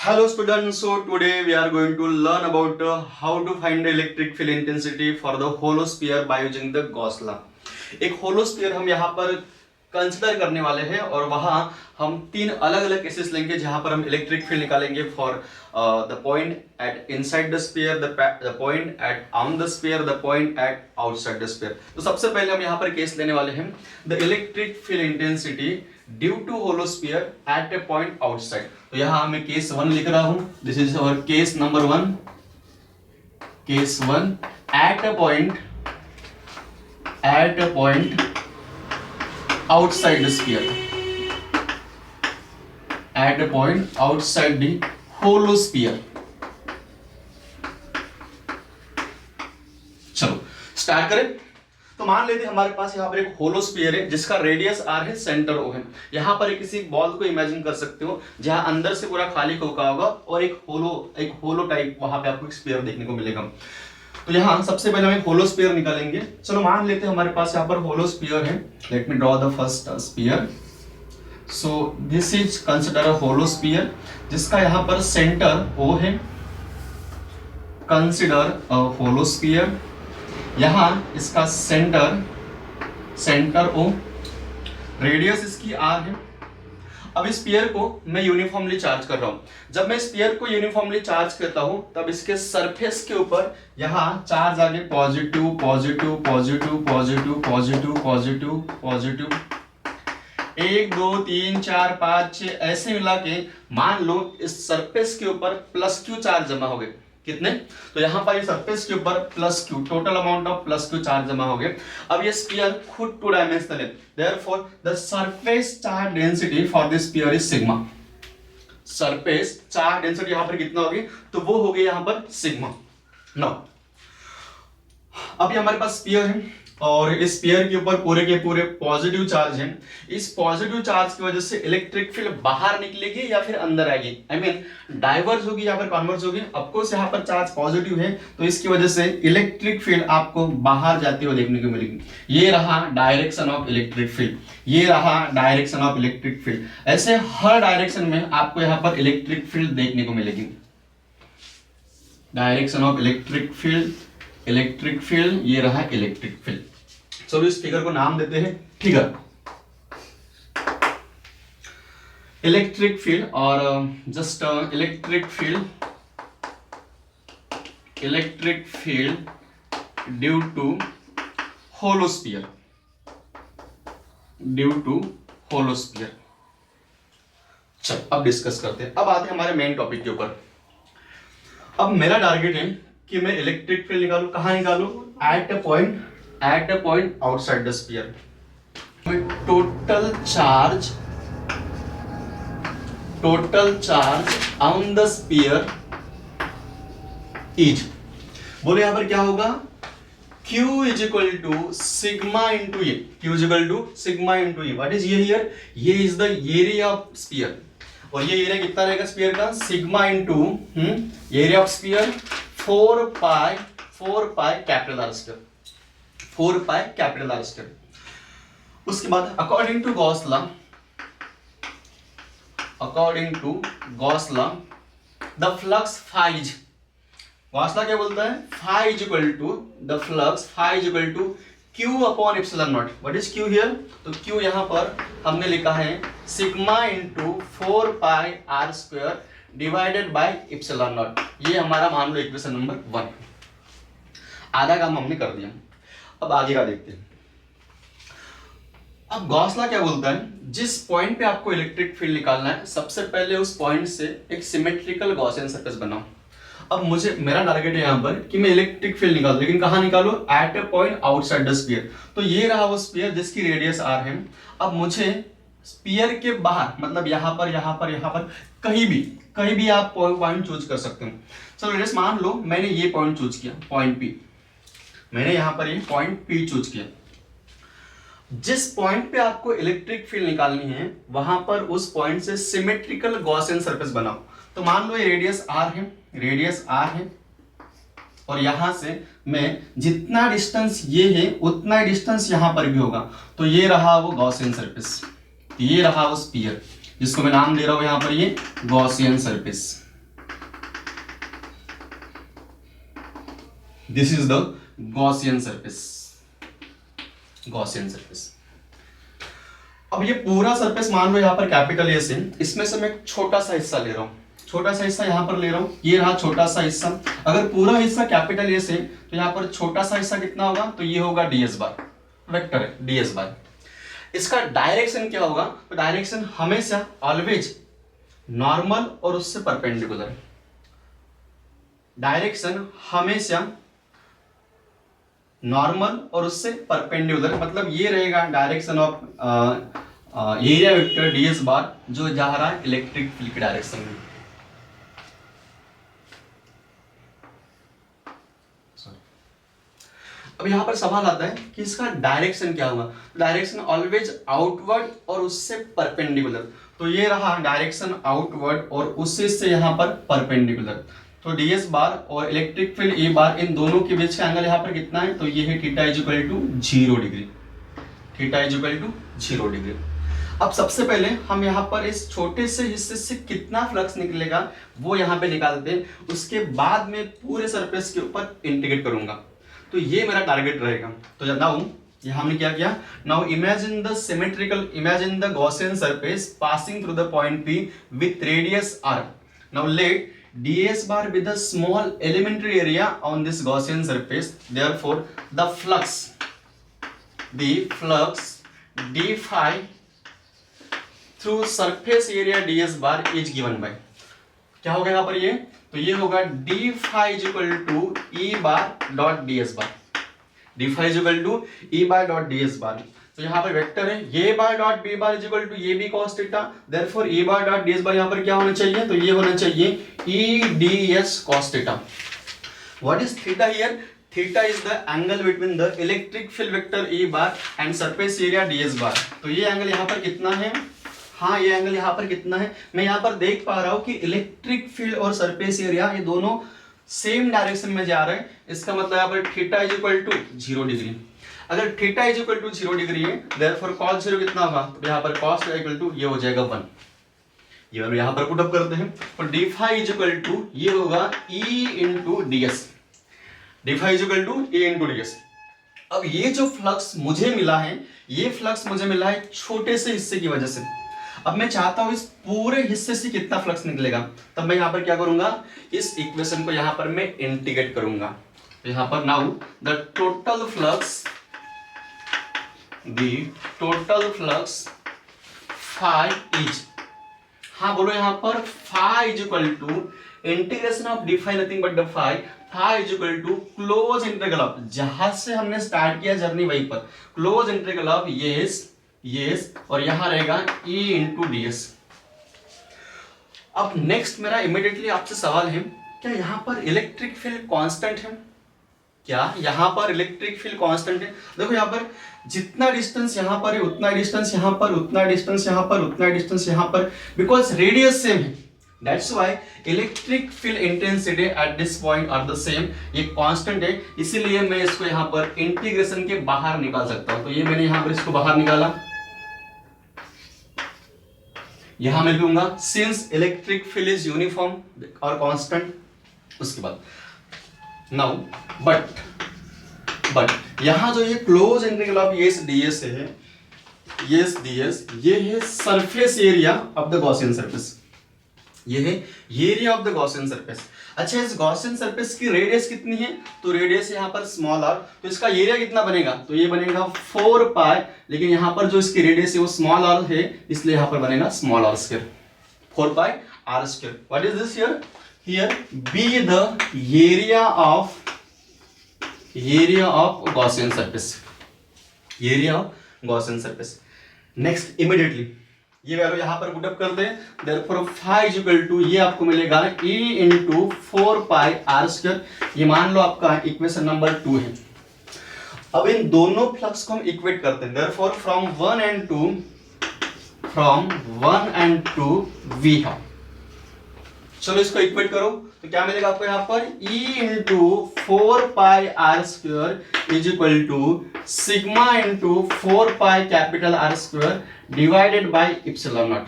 Hello students, so today we are going to learn about how to find the electric field intensity for the hollow sphere by using the Gauss law. एक hollow sphere हम यहाँ पर consider करने वाले हैं और वहाँ हम तीन अलग अलग केसेस लेंगे जहाँ पर हम इलेक्ट्रिक फील्ड निकालेंगे for the point at inside the sphere, the point at on the sphere, the point at outside the sphere. तो सबसे पहले हम यहाँ पर केस लेने वाले हैं the electric field intensity due to hollow sphere at a point outside. तो यहाँ मैं केस 1 लिख रहा हूँ. This is our case number 1. Case 1 at a point outside the sphere, at a point outside the hollow sphere. चलो start करें. तो मान लेते हैं हमारे पास यहाँ पर एक होलो स्फीयर है जिसका रेडियस r है, सेंटर o है. यहाँ पर एक किसी बॉल को इमेजिन कर सकते हो जहाँ अंदर से पूरा खाली खोखा होगा और एक होलो टाइप वहां पे आपको एक स्फीयर देखने को मिलेगा. तो यहाँ सबसे पहले हम एक होलो स्फीयर निकालेंगे. चलो मान लेते हैं हमारे पास यहाँ पर होलो स्फीयर है. Let me draw the first sphere. So this is consider a hollow sphere जिसका यहाँ पर सेंटर O है. Consider a hollow sphere. यहाँ इसका सेंटर O, रेडियस इसकी R है. अब इस स्फीयर को मैं यूनिफॉर्मली चार्ज कर रहा हूं. जब मैं स्फीयर को यूनिफॉर्मली चार्ज करता हूं तब इसके सरफेस के ऊपर यहां चार्ज आगे positive positive positive positive positive positive positive 1 2 3 4 5 6 ऐसे मिला के मान लो इस सरफेस के ऊपर प्लस क्यू चार्ज जमा हो गए. कितने? तो यहां पर ये सरफेस के ऊपर plus Q, total amount of plus Q charge जमा हो गए. अब ये स्फीयर खुद 2 डायमेंशनल है. Therefore the surface charge density for this sphere is sigma. Surface charge density यहां पर कितना होगी? तो वो हो गई यहां पर सिग्मा. नाउ अब ये हमारे पास स्फीयर है और इस स्फीयर के ऊपर पूरे के पूरे पॉजिटिव चार्ज है. इस पॉजिटिव चार्ज की वजह से इलेक्ट्रिक फील्ड बाहर निकलेगी या फिर अंदर आएगी? आई मीन डाइवर्ज होगी या फिर कन्वर्ज होगी. ऑफकोर्स यहाँ पर चार्ज पॉजिटिव है तो इसकी वजह से इलेक्ट्रिक फील्ड आपको बाहर जाती हुई देखने को मिलेगी. ये रहा डायरेक्शन ऑफ इलेक्ट्रिक फील्ड. ये रहा डायरेक्शन ऑफ इलेक्ट्रिक फील्ड. ऐसे हर डायरेक्शन में आपको यहाँ पर इलेक्ट्रिक फील्ड देखने को मिलेगी. डायरेक्शन ऑफ इलेक्ट्रिक फील्ड, ये रहा इलेक्ट्रिक फील्ड. चलो इस फिगर को नाम देते हैं फिगर. इलेक्ट्रिक फील्ड और just electric field due to hollow sphere. चल अब डिस्कस करते हैं. अब आते हैं हमारे मेन टॉपिक के ऊपर. अब मेरा टारगेट है कि मैं इलेक्ट्रिक फील्ड निकालूं. कहां निकालूं? At a point outside the sphere. Total charge on the sphere is, बोले यहां पर क्या होगा? Q is equal to sigma into A. Q is equal to sigma into A. What is ये हियर? ये is the area of sphere. और ये area कितना रहेगा स्फीयर का? Sigma into area of sphere 4 pi capital R square. 4 pi capital R square. उसके बाद according to Gauss law the flux phi is, Gauss law क्या बोलता है? Phi is equal to the flux, phi is equal to Q upon epsilon naught. What is Q here? तो Q यहाँ पर हमने लिखा है sigma into 4 pi r square divided by epsilon naught. ये हमारा मान लो इक्वेशन नंबर 1. आधा काम हमने कर दिया. अब आगे का देखते हैं. अब गॉस लॉ क्या बोलता है? जिस पॉइंट पे आपको इलेक्ट्रिक फील्ड निकालना है सबसे पहले उस पॉइंट से एक सिमेट्रिकल गॉसियन सर्कस बनाओ. अब मेरा टारगेट है यहाँ पर कि मैं इलेक्ट्रिक फील्ड निकालूं, लेकिन कहाँ निकालूं? At a point outside the sphere. तो ये रहा वो स्फीयर जिसकी रेडियस r है. अब मुझे स्फीयर के बाहर, मतलब यहाँ पर कहीं भी आप पॉइंट चूज कर सकते हो. चलो जैसे मान लो मैंने ये पॉइंट चूज किया, पॉइंट P. मैंने यहाँ पर ये पॉइंट P चूज किया. जिस पॉइंट पे आपको इलेक्ट्रिक फील्ड निकालनी है वहां पर उस पॉइंट से सिमेट्रिकल गॉसियन सरफेस बनाओ. तो मान लो ये रेडियस r है और यहां से मैं जितना डिस्टेंस ये है उतना ही डिस्टेंस यहां पर भी होगा. तो ये रहा वो गॉसियन सरफेस, ये रहा वो स्फीयर जिसको मैं नाम दे रहा हूं यहां पर ये Gaussian surface. This is the Gaussian surface, Gaussian surface. अब ये पूरा सरफेस मान लो यहाँ पर कैपिटल ए से, इसमें से मैं एक छोटा सा हिस्सा ले रहा हूँ, छोटा सा हिस्सा यहाँ पर ले रहा हूँ, ये रहा छोटा सा हिस्सा। अगर पूरा हिस्सा कैपिटल ए से तो यहाँ पर छोटा सा हिस्सा कितना होगा, तो ये होगा ds बार, वेक्टर है ds बार। इसका डायरेक्शन क्या होगा, तो डायरेक्शन हमेशा ऑलवेज नॉर्मल और उससे परपेंडिकुलर, डायरेक्शन हमेशा नॉर्मल और उससे परपेंडिकुलर, मतलब ये रहेगा direction of area vector ds बार जो जा रहा है इलेक्ट्रिक फील्ड की डायरेक्शन में। अब यहां पर सवाल आता है कि इसका डायरेक्शन क्या होगा, डायरेक्शन ऑलवेज आउटवर्ड और उससे परपेंडिकुलर, तो ये रहा डायरेक्शन आउटवर्ड और उससे से यहां पर परपेंडिकुलर। तो ds बार और इलेक्ट्रिक फील्ड ए बार इन दोनों के बीच का एंगल यहाँ पर कितना है, तो ये है theta is equal to 0 degree, theta is equal to 0 degree. अब सबसे पहले हम यहाँ पर इस छोटे से हिस्से से कितना फ्लक्स निकलेगा वो यहाँ पे निकालते हैं, उसके बाद में पूरे सरफेस के ऊपर इंटीग्रेट करूंगा, तो ये मेरा टारगेट रहेगा। तो नाउ ये हमने क्या किया, now imagine the symmetrical, imagine the Gaussian surface passing through the point P with radius r। Now let ds bar be the small elementary area on this Gaussian surface, therefore the flux d phi through surface area ds bar is given by, क्या होगा यहाँ पर ये, तो ये होगा d phi is equal to e bar dot ds bar, d phi is equal to e bar dot ds bar। तो यहाँ पर वेक्टर है ये bar dot B bar is equal to ये B cos theta, therefore A bar dot ds bar यहाँ पर क्या होना चाहिए, तो ये होना चाहिए e ds cos theta. What is theta here, theta is the angle between the electric field vector A bar and surface area ds बार। तो ये एंगल यहाँ पर कितना है, हाँ ये एंगल यहाँ पर कितना है, मैं यहाँ पर देख पा रहा हूँ कि इलेक्ट्रिक फील्ड और सरफेस एरिया ये दोनों सेम डायरेक्शन में जा रहे हैं, इसका मतलब यहाँ पर theta is equal to 0 degree. अगर theta is equal to 0 degree है, देयरफॉर cos 0 कितना होगा, तो यहाँ पर cos इक्वल टू ये हो जाएगा 1, ये वाला यहाँ पर पुट अप करते हैं, तो d phi is equal to ये होगा e into ds, d phi is equal to e into ds। अब ये जो फ्लक्स मुझे मिला है, ये फ्लक्स मुझे मिला है छोटे से हिस्से की वजह से। अब मैं चाहता हूं इस पूरे हिस्से से कितना फ्लक्स निकलेगा, तब मैं यहाँ पर क्या करूंगा, इस इक्वेशन को यहाँ पर मैं इंटीग्रेट करूंगा। तो यहाँ पर now the total flux phi is, हाँ बोलो यहाँ पर phi is equal to integration of d phi nothing but the phi is equal to close integral of, जहां से हमने स्टार्ट किया जर्नी वहीं पर क्लोज इंटीग्रल ऑफ यस और यहां रहेगा e इंटू ds। अब नेक्स्ट मेरा इमीडिएटली आपसे सवाल है, क्या यहां पर इलेक्ट्रिक फील्ड कांस्टेंट है, क्या यहां पर इलेक्ट्रिक फील्ड कांस्टेंट है। देखो यहां पर जितना डिस्टेंस यहां पर है उतना डिस्टेंस यहां पर, उतना डिस्टेंस यहां पर, उतना डिस्टेंस यहां पर, बिकॉज रेडियस सेम है, that's why electric field intensity at this point are the same, ये कांस्टेंट है, इसीलिए मैं इसको यहां पर इंटीग्रेशन के बाहर निकाल सकता हूं। तो ये मैंने यहां पर इसको बाहर निकाला, यहां मैं लिखूंगा since electric field is uniform और कांस्टेंट। उसके बाद नाउ बट यहां जो ये close integral of yes ds है, यस ds ये है surface area of the Gaussian surface, ये है area of the Gaussian surface. अच्छा इस गॉसियन सरफेस की रेडियस कितनी है, तो रेडियस यहाँ पर स्मॉल r, तो इसका एरिया कितना बनेगा, तो ये बनेगा 4 पाई, लेकिन यहाँ पर जो इसकी रेडियस है वो स्मॉल r है, इसलिए यहाँ पर बनेगा स्मॉल r स्क्वायर, 4 पाई r square. What is this here, here be the area of Gaussian surface, area of Gaussian surface. Next immediately ये वैल्यू यहां पर पुट अप कर दें, therefore phi is equal to ये आपको मिलेगा e into 4 pi r square, ये मान लो आपका इक्वेशन नंबर 2 है। अब इन दोनों फ्लक्स को हम इक्वेट करते हैं, therefore from 1 and 2 we have, चलो इसको इक्वेट करो तो क्या मिलेगा आपको यहाँ पर e into 4 pi r square is equal to sigma into 4 pi capital R square divided by epsilon naught.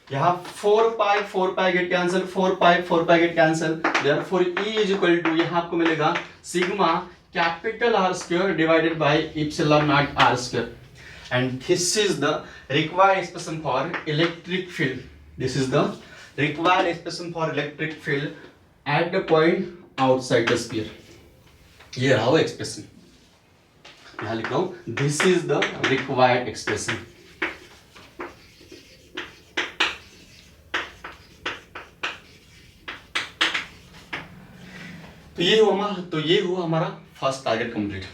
यहाँ 4 pi get cancel, 4 pi get cancel, therefore E is equal to यहाँ आपको मिलेगा sigma capital R square divided by epsilon naught R square, and this is the required expression for electric field. This is the required expression for electric field at the point outside the sphere. ये रहा वो expression, यहाँ लिख रहा हूं, this is the required expression. तो ये हुआ हमारा फर्स्ट टारगेट कंप्लीट.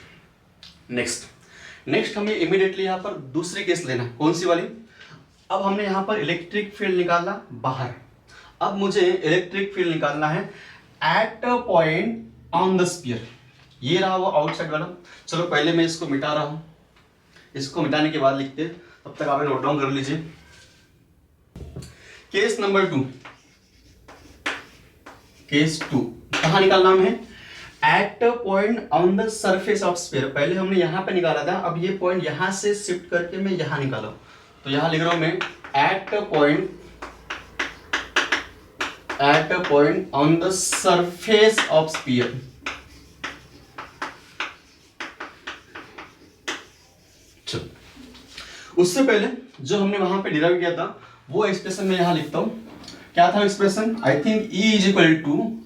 नेक्स्ट हमें इमीडिएटली यहाँ पर दूसरी केस लेना है. कौन सी वाली? अब हमने यहाँ पर इलेक्ट्रिक फील्ड निकाला बाहर, अब मुझे इलेक्ट्रिक फील्ड निकालना है at a point on the sphere. ये रहा वो आउटसाइड वाला. चलो पहले मैं इसको मिटा रहा हूं, इसको मिटाने के बाद लिखते हैं, तब तक आप नोट डाउन कर लीजिए. केस नंबर 2, केस 2 कहां निकालना है? At a point on the surface of sphere. पहले हमने यहां पे निकाला था, अब ये पॉइंट यहां से शिफ्ट करके मैं यहां निकाला. तो यहां लिख रहा हूं मैं at a point on the surface of sphere. उससे पहले जो हमने वहां पे डिराइव किया था वो एक्सप्रेशन में यहां लिखता हूं. क्या था expression? I think E is equal to,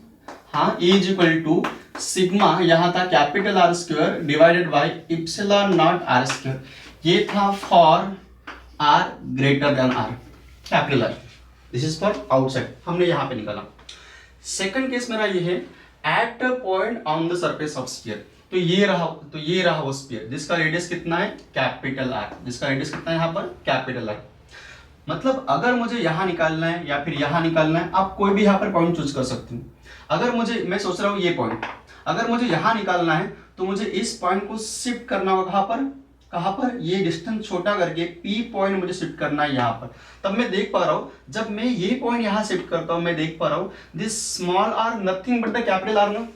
हाँ, E is equal to sigma, यहां था capital R square divided by epsilon naught R square. ये था फॉर R greater than R, capital R. This is for outside, हमने यहां पे निकाला. सेकंड केस मेरा ये है at a point on the surface of sphere. तो ये रहा वो स्फीयर जिसका रेडियस कितना है? Capital R. जिसका रेडियस कितना है यहाँ पर? Capital R. मतलब अगर मुझे यहाँ निकालना है या फिर यहाँ निकालना है, आप कोई भी यहाँ पर पॉइंट चूज कर सकते हैं. अगर मैं सोच रहा हूँ ये पॉइंट, अगर मुझे यहाँ निकालना है तो मुझे इस पॉइंट को शिफ्ट करना होगा. कहाँ पर? ये डिस्टेंस छोटा करके P पॉइंट मुझे शिफ्ट करना है यहाँ पर. तब मैं देख पा रहा हूँ, जब मैं ये पॉइंट यहाँ शिफ्ट करता हूँ, मैं देख पा रहा हूँ this small r nothing but the capital R ना.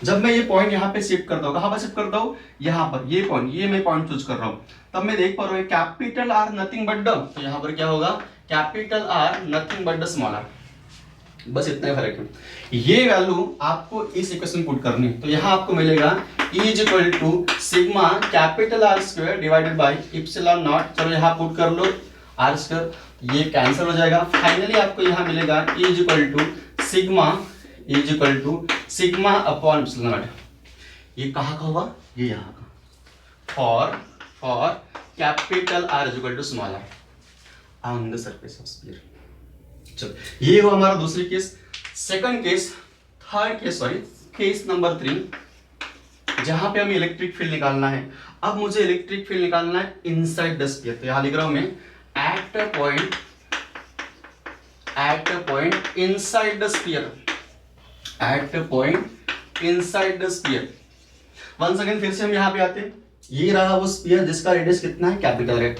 जब मैं ये पॉइंट यहाँ पे शिफ्ट करता हूँ, कहाँ पर शिफ्ट करता हूँ? यहाँ पर. ये पॉइंट, ये मैं पॉइंट चूज कर रहा हूँ, तब मैं देख पा रहा हूँ capital R nothing but the, तो यहाँ पर क्या होगा? Capital R nothing but the small r. बस इतना ही फर्क है. ये वैल्यू आपको इस इक्वेशन पुट करनी है. तो यहाँ आपको मिलेगा E is equal to sigma capital R square divided by epsilon naught. चलो यहाँ पुट कर लो R स्क्वायर, ये कैंसिल हो जाएगा. फाइनली आपको यहाँ मिलेगा E is equal to sigma upon epsilon naught. ये कहाँ का होगा? ये यहाँ का. For capital R is equal to small r on the surface of sphere. चलो ये हुआ हमारा दूसरी case. Second case, third case, sorry, case number 3, जहां पे हमें इलेक्ट्रिक फील्ड निकालना है. अब मुझे इलेक्ट्रिक फील्ड निकालना है इनसाइड द स्फीयर. तो यहां लिख रहा हूं मैं at a point inside the sphere. At a point inside the sphere. Once again फिर से हम यहां पे आते हैं. ये रहा वो स्फीयर जिसका रेडियस कितना है? कैपिटल है.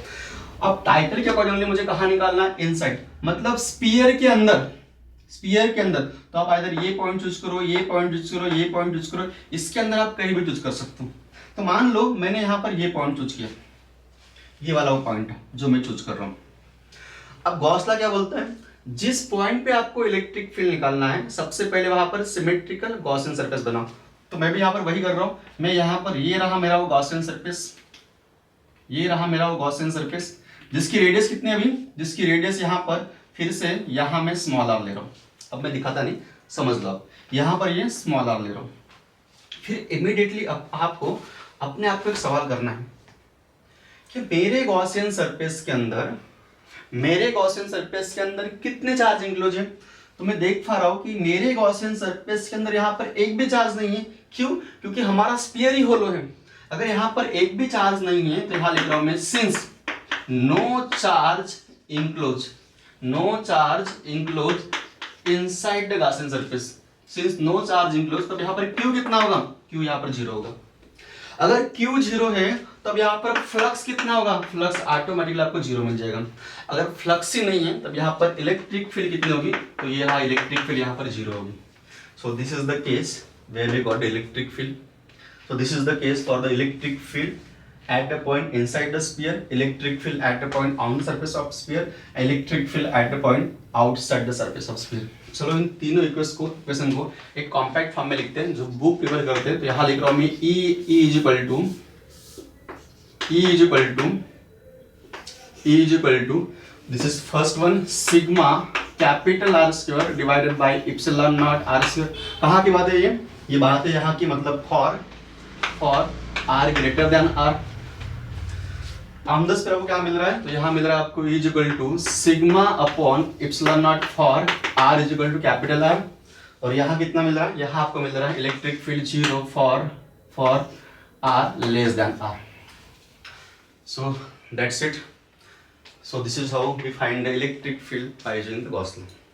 अब टाइटल के अकॉर्डिंगली मुझे कहां निकालना है? इनसाइड, मतलब स्फीयर के अंदर. तो आप आइदर ये पॉइंट चूज करो, ये पॉइंट चूज करो, ये पॉइंट चूज करो, इसके अंदर आप कहीं भी चूज कर सकते हो. तो मान लो मैंने यहां पर ये पॉइंट चूज किया, ये वाला वो पॉइंट है जो मैं चूज कर रहा हूं. अब गॉस लॉ क्या बोलता है? जिस पॉइंट पे आपको इलेक्ट्रिक फील्ड निकालना है, सबसे पहले वहां पर सिमेट्रिकल गॉसियन सरफेस बनाओ. तो मैं भी यहां पर वही कर रहा हूं. मैं यहां पर, ये रहा मेरा वो गॉसियन सरफेस, जिसकी रेडियस कितनी है अभी? जिसकी रेडियस यहाँ पर, फिर से यहाँ मैं स्मॉल r ले रहा हूँ. अब मैं दिखाता नहीं, समझ लो. आप यहाँ पर ये स्मॉल r ले रहा हूँ. फिर इमीडिएटली आपको अपने आप को एक सवाल करना है कि मेरे गॉसियन सरफेस के अंदर कितने चार्ज इंक्लोज है. तो मैं देख पा रहा हूँ कि मेरे गॉसियन सरफेस के अंदर यहाँ पर एक भी चार्ज नहीं है. क्यों? क्योंकि हमारा स्फीयर ही होलो है. अगर यहाँ पर एक भी चार्ज नहीं है तो यहाँ लिख रहा हूँ मैं since no charge enclose inside the Gaussian surface. Since no charge enclose, तब यहाँ पर Q कितना होगा? Q यहाँ पर 0 होगा. अगर Q 0 है तब यहाँ पर फ्लक्स कितना होगा? फ्लक्स ऑटोमेटिकली आपको 0 मिल जाएगा. अगर फ्लक्स ही नहीं है तब यहाँ पर इलेक्ट्रिक फील्ड कितनी होगी? तो ये रहा इलेक्ट्रिक फील्ड यहाँ पर 0 होगी. So this is the case where we got electric field. So this is the case for the electric field at a point inside the sphere, electric field at a point on the surface of sphere, electric field at a point outside the surface of sphere. चलो इन तीनों equation को एक compact form में लिखते हैं जो book prepare करते हैं. तो यहाँ लिख रहा हूँ मैं E is equal to this is first one sigma capital R square divided by epsilon naught R square. कहाँ की बात है ये बात है यहाँ की, मतलब for R greater than R. आमदस पर आपको क्या मिल रहा है? तो यहाँ मिल रहा है आपको E is equal to sigma upon epsilon naught for R is equal to capital R. और यहाँ कितना मिल रहा है? यहाँ आपको मिल रहा है electric field 0 for R less than R. So that's it. So this is how we find the electric field by using the Gauss law.